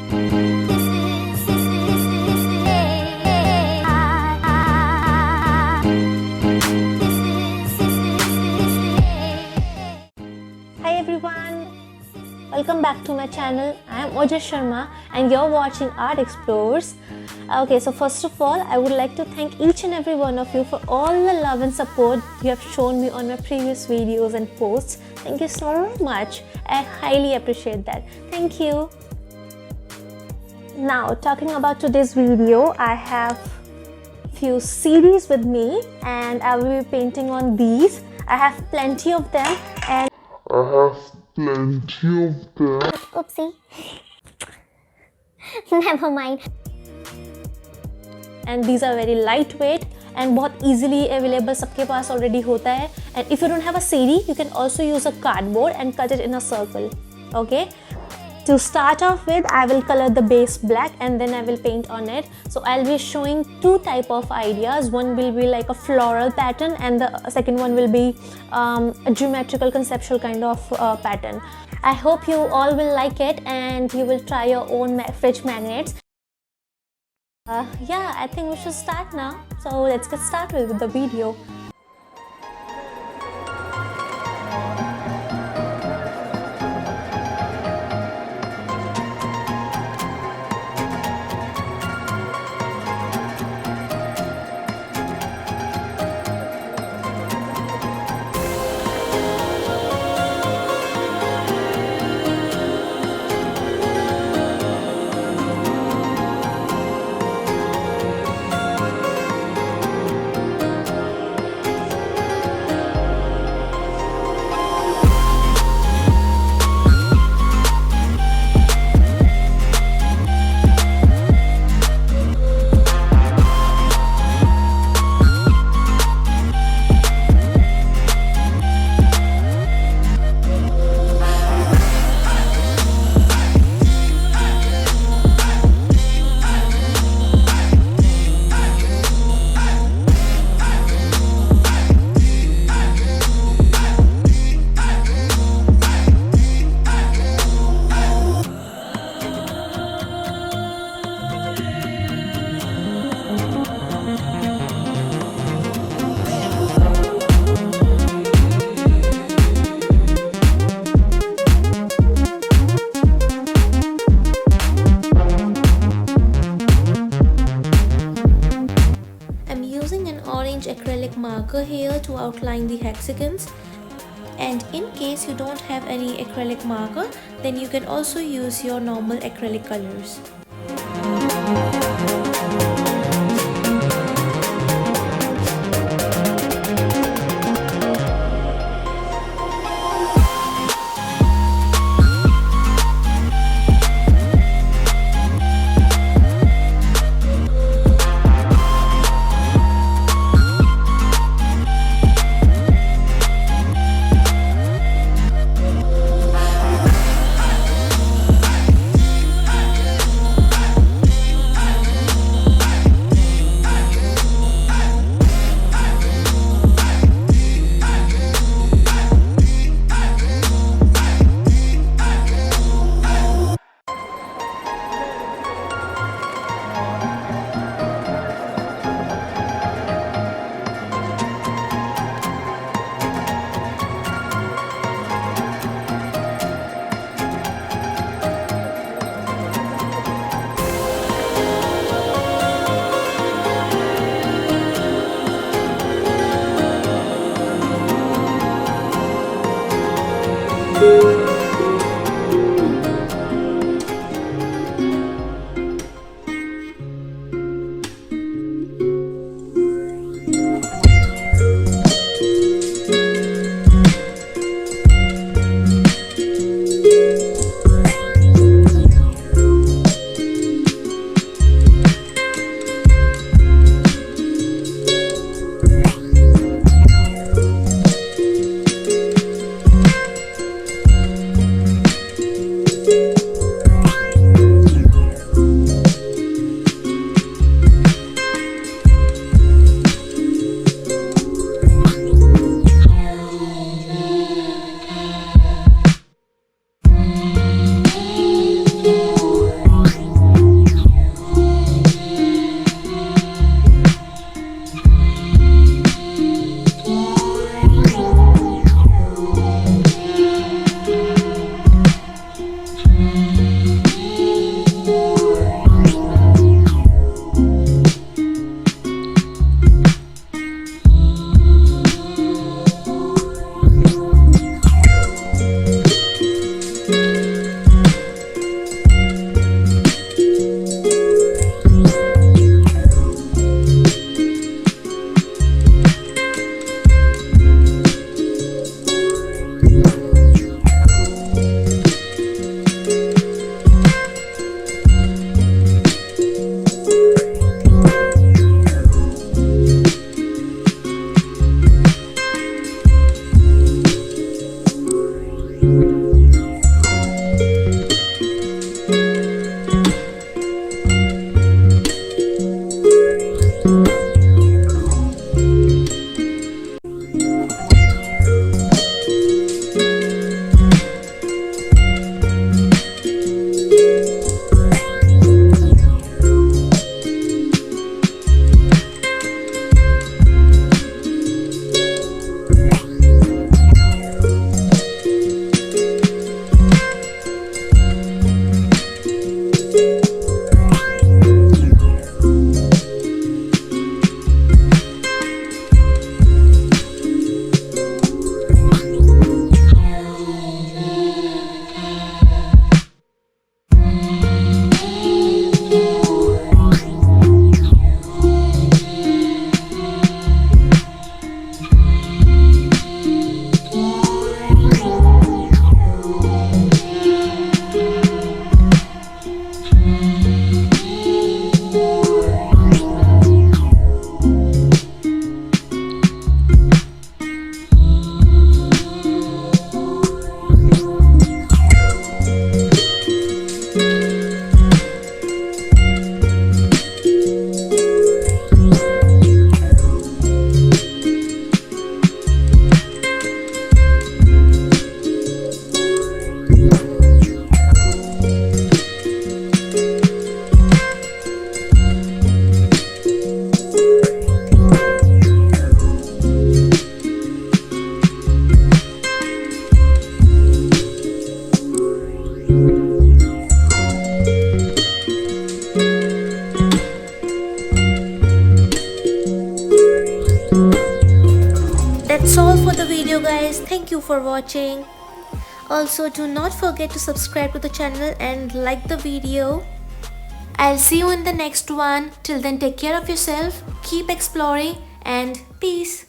Hi everyone, welcome back to my channel. I am Ojal and you're watching ArtXplorez. Okay, so first of all, I would like to thank each and every one of you for all the love and support you have shown me on my previous videos and posts. Thank you so much. I highly appreciate that. Thank you. Now, talking about today's video, I have few CDs with me and I will be painting on these. I have plenty of them and Oopsie. Never mind. And these are very lightweight and बहुत easily available. सबके पास already होता है. And if you don't have a CD, you can also use a cardboard and cut it in a circle. Okay. To start off with, I will color the base black and then I will paint on it. So I'll be showing two type of ideas. One will be like a floral pattern and the second one will be a geometrical conceptual kind of pattern. I hope you all will like it and you will try your own fridge magnets. Yeah, I think we should start now. So let's get started with the video. Acrylic marker here to outline the hexagons, and in case you don't have any acrylic marker, then you can also use your normal acrylic colors. video guys. Thank you for watching. Also, do not forget to subscribe to the channel and like the video. I'll see you in the next one. Till then, take care of yourself, keep exploring, and peace.